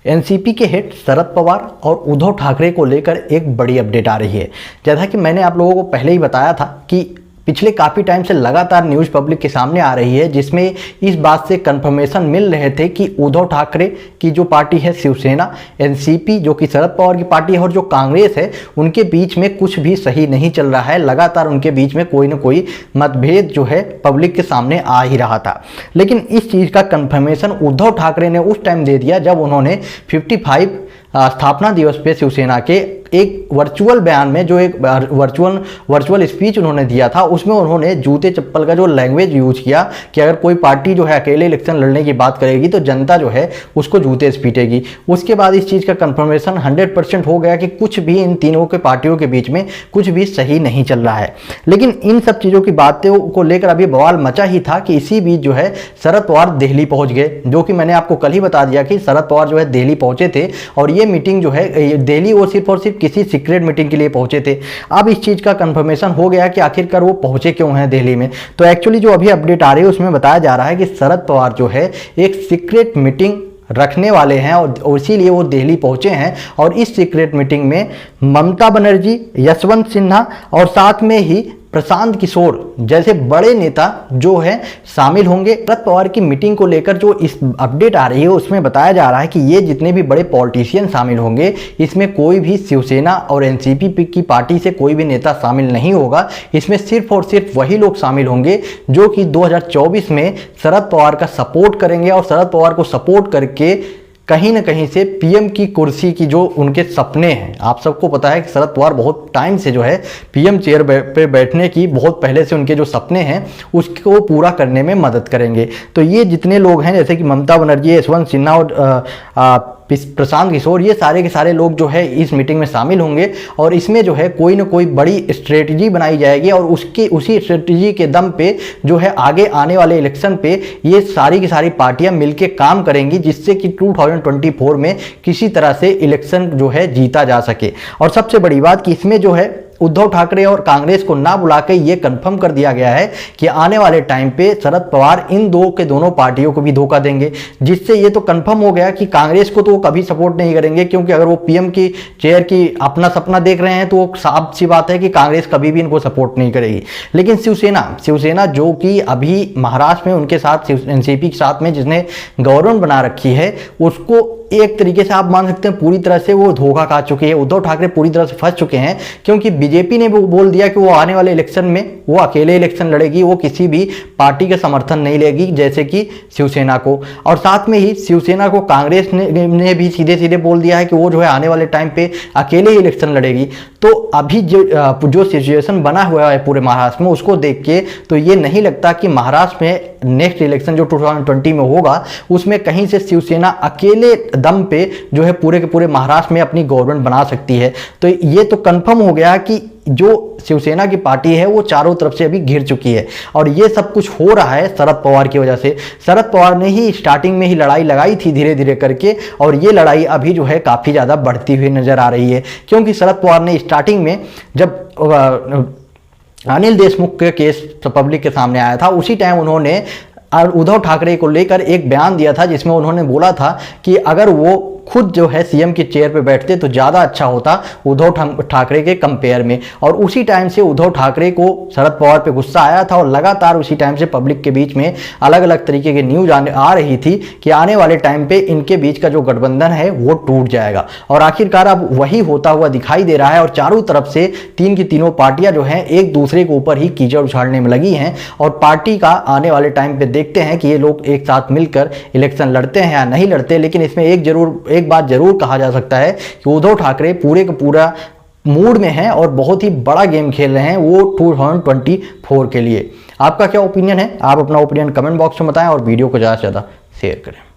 NCP के head Sharad Pawar और उद्धव ठाकरे को लेकर एक बड़ी अपडेट आ रही है। जैसा कि मैंने आप लोगों को पहले ही बताया था कि पिछले काफ़ी टाइम से लगातार न्यूज़ पब्लिक के सामने आ रही है, जिसमें इस बात से कंफर्मेशन मिल रहे थे कि उद्धव ठाकरे की जो पार्टी है शिवसेना, एनसीपी जो कि शरद पवार की पार्टी है, और जो कांग्रेस है, उनके बीच में कुछ भी सही नहीं चल रहा है। लगातार उनके बीच में कोई ना कोई मतभेद जो है पब्लिक के सामने आ ही रहा था। लेकिन इस चीज़ का कंफर्मेशन उद्धव ठाकरे ने उस टाइम दे दिया जब उन्होंने 55 स्थापना दिवस पे शिवसेना के एक वर्चुअल बयान में, जो एक वर्चुअल स्पीच उन्होंने दिया था, उसमें उन्होंने जूते चप्पल का जो लैंग्वेज यूज किया कि अगर कोई पार्टी जो है अकेले इलेक्शन लड़ने की बात करेगी तो जनता जो है उसको जूते से पीटेगी। उसके बाद इस चीज़ का कंफर्मेशन 100% हो गया कि कुछ भी इन तीनों के पार्टियों के बीच में कुछ भी सही नहीं चल रहा है। लेकिन इन सब चीज़ों की बातों को लेकर अभी बवाल मचा ही था कि इसी बीच जो है शरद पवार दिल्ली पहुंच गए, जो कि मैंने आपको कल ही बता दिया कि शरद पवार जो है दिल्ली पहुंचे थे और ये मीटिंग जो है दिल्ली वो सिर्फ और सिर्फ किसी सीक्रेट मीटिंग के लिए पहुंचे थे। अब इस चीज का कंफर्मेशन हो गया कि आखिरकार वो पहुंचे क्यों हैं दिल्ली में। तो एक्चुअली जो अभी अपडेट आ रही है उसमें बताया जा रहा है कि शरद पवार जो है एक सीक्रेट मीटिंग रखने वाले हैं और इसीलिए वो दिल्ली पहुंचे हैं। और इस सीक्रेट मीटिंग में ममता बनर्जी, यशवंत सिन्हा और साथ में ही प्रशांत किशोर जैसे बड़े नेता जो है शामिल होंगे। शरद पवार की मीटिंग को लेकर जो इस अपडेट आ रही है उसमें बताया जा रहा है कि ये जितने भी बड़े पॉलिटिशियन शामिल होंगे, इसमें कोई भी शिवसेना और एनसीपी की पार्टी से कोई भी नेता शामिल नहीं होगा। इसमें सिर्फ और सिर्फ वही लोग शामिल होंगे जो कि 2024 में शरद पवार का सपोर्ट करेंगे और शरद पवार को सपोर्ट करके कहीं ना कहीं से पीएम की कुर्सी की जो उनके सपने हैं, आप सबको पता है कि शरद पवार बहुत टाइम से जो है पीएम चेयर पे बैठने की बहुत पहले से उनके जो सपने हैं उसको पूरा करने में मदद करेंगे। तो ये जितने लोग हैं जैसे कि ममता बनर्जी, यशवंत सिन्हा और प्रशांत किशोर, ये सारे के सारे लोग जो है इस मीटिंग में शामिल होंगे और इसमें जो है कोई ना कोई बड़ी स्ट्रेटजी बनाई जाएगी और उसी स्ट्रेटजी के दम पे जो है आगे आने वाले इलेक्शन पे ये सारी की सारी पार्टियां मिलके काम करेंगी, जिससे कि 2024 में किसी तरह से इलेक्शन जो है जीता जा सके। और सबसे बड़ी बात कि इसमें जो है उद्धव ठाकरे और कांग्रेस को ना बुला के ये कंफर्म कर दिया गया है कि आने वाले टाइम पे शरद पवार इन दोनों पार्टियों को भी धोखा देंगे, जिससे ये तो कंफर्म हो गया कि कांग्रेस को तो वो कभी सपोर्ट नहीं करेंगे, क्योंकि अगर वो पीएम की चेयर की अपना सपना देख रहे हैं तो वो साफ सी बात है कि कांग्रेस कभी भी इनको सपोर्ट नहीं करेगी। लेकिन शिवसेना जो कि अभी महाराष्ट्र में उनके साथ एनसीपी के साथ में जिसने गवर्नमेंट बना रखी है, उसको एक तरीके से आप मान सकते हैं पूरी तरह से वो धोखा खा चुके हैं। उद्धव ठाकरे पूरी तरह से फंस चुके हैं, क्योंकि बीजेपी ने बोल दिया कि वो आने वाले इलेक्शन में वो अकेले इलेक्शन लड़ेगी, वो किसी भी पार्टी का समर्थन नहीं लेगी जैसे कि शिवसेना को। और साथ में ही शिवसेना को कांग्रेस ने भी सीधे सीधे बोल दिया है कि वो जो है आने वाले टाइम पे अकेले ही इलेक्शन लड़ेगी। तो अभी जो सिचुएशन बना हुआ है पूरे महाराष्ट्र में, उसको देख के तो ये नहीं लगता कि महाराष्ट्र में नेक्स्ट इलेक्शन जो 2020 में होगा उसमें कहीं से शिवसेना अकेले दम पे जो है पूरे के पूरे महाराष्ट्र में अपनी गवर्नमेंट बना सकती है। तो ये तो कंफर्म हो गया कि जो शिवसेना की पार्टी है वो चारों तरफ से अभी घिर चुकी है और ये सब कुछ हो रहा है शरद पवार की वजह से। शरद पवार ने ही स्टार्टिंग में ही लड़ाई लगाई थी धीरे धीरे करके, और ये लड़ाई अभी जो है काफ़ी ज़्यादा बढ़ती हुई नजर आ रही है, क्योंकि शरद पवार ने स्टार्टिंग में जब अनिल देशमुख के केस पब्लिक के सामने आया था, उसी टाइम उन्होंने उद्धव ठाकरे को लेकर एक बयान दिया था जिसमें उन्होंने बोला था कि अगर वो खुद जो है सीएम की चेयर पे बैठते तो ज़्यादा अच्छा होता उद्धव ठाकरे के कंपेयर में। और उसी टाइम से उद्धव ठाकरे को शरद पवार पे गुस्सा आया था और लगातार उसी टाइम से पब्लिक के बीच में अलग अलग तरीके की न्यूज आ रही थी कि आने वाले टाइम पे इनके बीच का जो गठबंधन है वो टूट जाएगा। और आखिरकार अब वही होता हुआ दिखाई दे रहा है और चारों तरफ से तीन की तीनों पार्टियां जो हैं एक दूसरे के ऊपर ही कीचड़ उछालने में लगी हैं। और पार्टी का आने वाले टाइम पे देखते हैं कि ये लोग एक साथ मिलकर इलेक्शन लड़ते हैं या नहीं लड़ते। लेकिन इसमें एक बात जरूर कहा जा सकता है कि उद्धव ठाकरे पूरे का पूरा मूड में हैं और बहुत ही बड़ा गेम खेल रहे हैं वो 2024 के लिए। आपका क्या ओपिनियन है? आप अपना ओपिनियन कमेंट बॉक्स में बताएं और वीडियो को ज़्यादा से ज़्यादा शेयर करें।